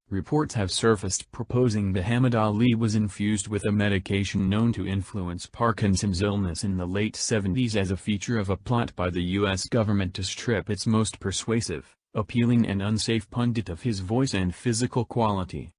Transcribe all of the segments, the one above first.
Reports have surfaced proposing Muhammad Ali was infused with a medication known to influence Parkinson's illness in the late 70s as a feature of a plot by the U.S. government to strip its most persuasive, appealing and unsafe pundit of his voice and physical quality.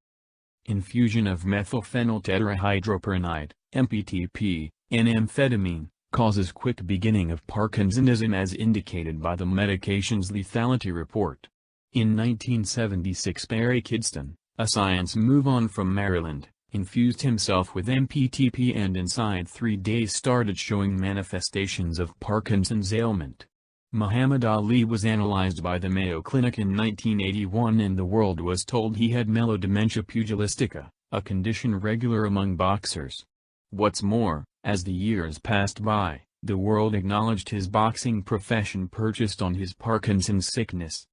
Infusion of methylphenyl tetrahydroperonide, MPTP, an amphetamine, causes quick beginning of Parkinsonism as indicated by the medication's lethality report. In 1976 Barry Kidston, a science move-on from Maryland, infused himself with MPTP and inside 3 days started showing manifestations of Parkinson's ailment. Muhammad Ali was analyzed by the Mayo Clinic in 1981 and the world was told he had melodementia pugilistica, a condition regular among boxers. What's more, as the years passed by, the world acknowledged his boxing profession purchased on his Parkinson's sickness.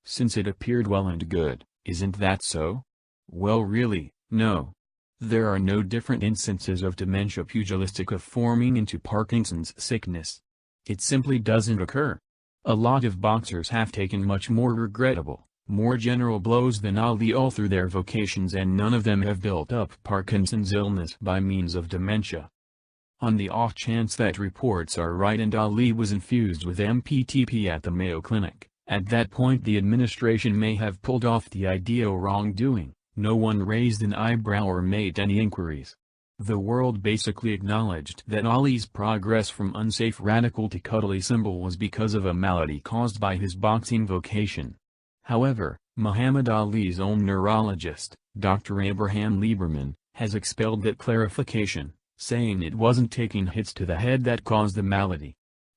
Since it appeared well and good, isn't that so? Well really, no. There are no different instances of dementia pugilistica forming into Parkinson's sickness. It simply doesn't occur. A lot of boxers have taken much more regrettable, more general blows than Ali all through their vocations and none of them have built up Parkinson's illness by means of dementia. On the off chance that reports are right and Ali was infused with MPTP at the Mayo Clinic, at that point the administration may have pulled off the ideal wrongdoing, no one raised an eyebrow or made any inquiries. The world basically acknowledged that Ali's progress from unsafe radical to cuddly symbol was because of a malady caused by his boxing vocation. However, Muhammad Ali's own neurologist, Dr. Abraham Lieberman, has expelled that clarification, saying it wasn't taking hits to the head that caused the malady.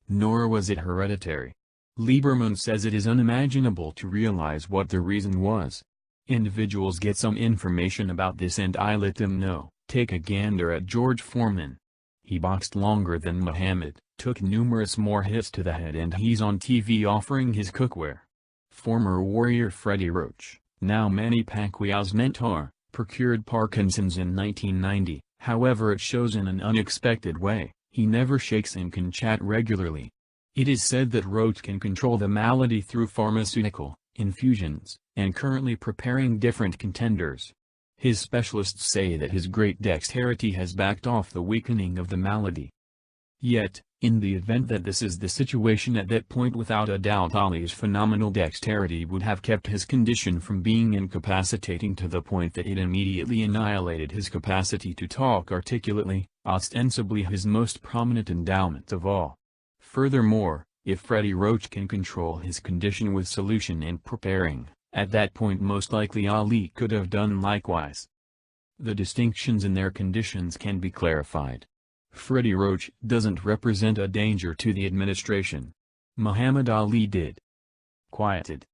Nor was it hereditary. Lieberman says it is unimaginable to realize what the reason was. Individuals get some information about this and I let them know. Take a gander at George Foreman. He boxed longer than Muhammad, took numerous more hits to the head and he's on TV offering his cookware. Former warrior Freddie Roach, now Manny Pacquiao's mentor, procured Parkinson's in 1990, however it shows in an unexpected way, he never shakes and can chat regularly. It is said that Roach can control the malady through pharmaceutical infusions, and currently preparing different contenders. His specialists say that his great dexterity has backed off the weakening of the malady. Yet, in the event that this is the situation at that point without a doubt Ali's phenomenal dexterity would have kept his condition from being incapacitating to the point that it immediately annihilated his capacity to talk articulately, ostensibly his most prominent endowment of all. Furthermore, if Freddie Roach can control his condition with solution and preparing, at that point most likely Ali could have done likewise. The distinctions in their conditions can be clarified. Freddie Roach doesn't represent a danger to the administration. Muhammad Ali did. Quieted.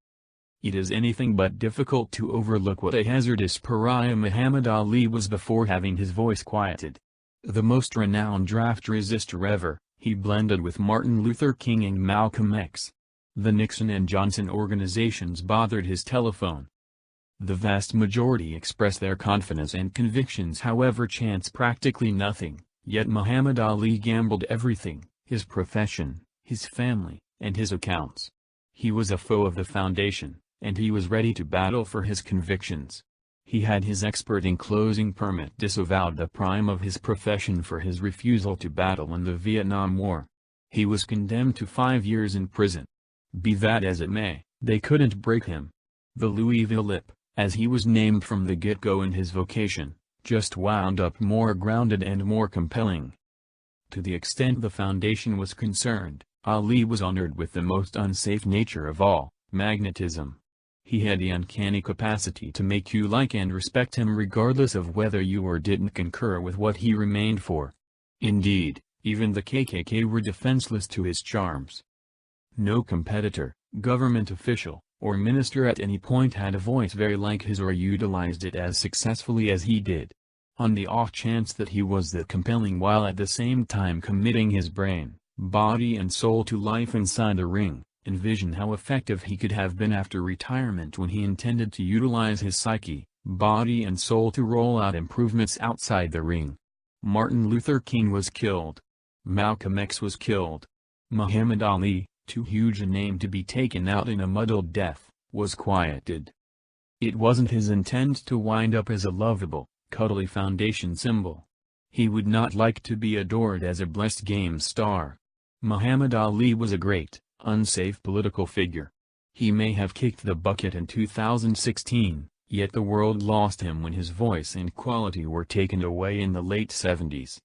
It is anything but difficult to overlook what a hazardous pariah Muhammad Ali was before having his voice quieted. The most renowned draft resistor ever, he blended with Martin Luther King and Malcolm X. The Nixon and Johnson organizations bothered his telephone. The vast majority express their confidence and convictions however chance practically nothing, yet Muhammad Ali gambled everything, his profession, his family, and his accounts. He was a foe of the foundation, and he was ready to battle for his convictions. He had his expert in closing permit disavowed the prime of his profession for his refusal to battle in the Vietnam War. He was condemned to 5 years in prison. Be that as it may, they couldn't break him. The Louisville Lip, as he was named from the get-go in his vocation, just wound up more grounded and more compelling. To the extent the foundation was concerned, Ali was honored with the most unsafe nature of all, magnetism. He had the uncanny capacity to make you like and respect him regardless of whether you or didn't concur with what he remained for. Indeed, even the KKK were defenseless to his charms. No competitor, government official, or minister at any point had a voice very like his or utilized it as successfully as he did. On the off chance that he was that compelling while at the same time committing his brain, body and soul to life inside the ring, envision how effective he could have been after retirement when he intended to utilize his psyche, body and soul to roll out improvements outside the ring. Martin Luther King was killed. Malcolm X was killed. Muhammad Ali, too huge a name to be taken out in a muddled death, was quieted. It wasn't his intent to wind up as a lovable, cuddly foundation symbol. He would not like to be adored as a blessed game star. Muhammad Ali was a great, unsafe political figure. He may have kicked the bucket in 2016, yet the world lost him when his voice and quality were taken away in the late 70s.